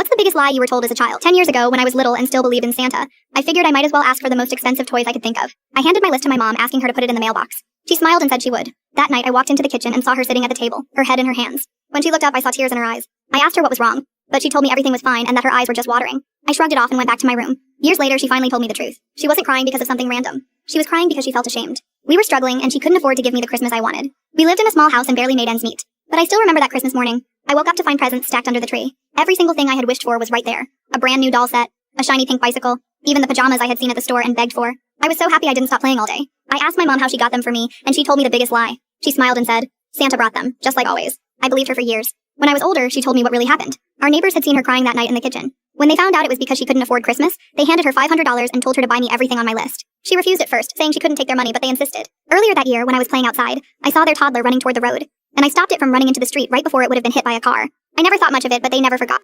What's the biggest lie you were told as a child? 10 years ago, when I was little and still believed in Santa, I figured I might as well ask for the most expensive toys I could think of. I handed my list to my mom, asking her to put it in the mailbox. She smiled and said she would. That night, I walked into the kitchen and saw her sitting at the table, her head in her hands. When she looked up, I saw tears in her eyes. I asked her what was wrong, but she told me everything was fine and that her eyes were just watering. I shrugged it off and went back to my room. Years later, she finally told me the truth. She wasn't crying because of something random. She was crying because she felt ashamed. We were struggling, and she couldn't afford to give me the Christmas I wanted. We lived in a small house and barely made ends meet. But I still remember that Christmas morning. I woke up to find presents stacked under the tree. Every single thing I had wished for was right there. A brand new doll set, a shiny pink bicycle, even the pajamas I had seen at the store and begged for. I was so happy I didn't stop playing all day. I asked my mom how she got them for me, and she told me the biggest lie. She smiled and said, "Santa brought them, just like always." I believed her for years. When I was older, she told me what really happened. Our neighbors had seen her crying that night in the kitchen. When they found out it was because she couldn't afford Christmas, they handed her $500 and told her to buy me everything on my list. She refused at first, saying she couldn't take their money, but they insisted. Earlier that year, when I was playing outside, I saw their toddler running toward the road, and I stopped it from running into the street right before it would have been hit by a car. I never thought much of it, but they never forgot.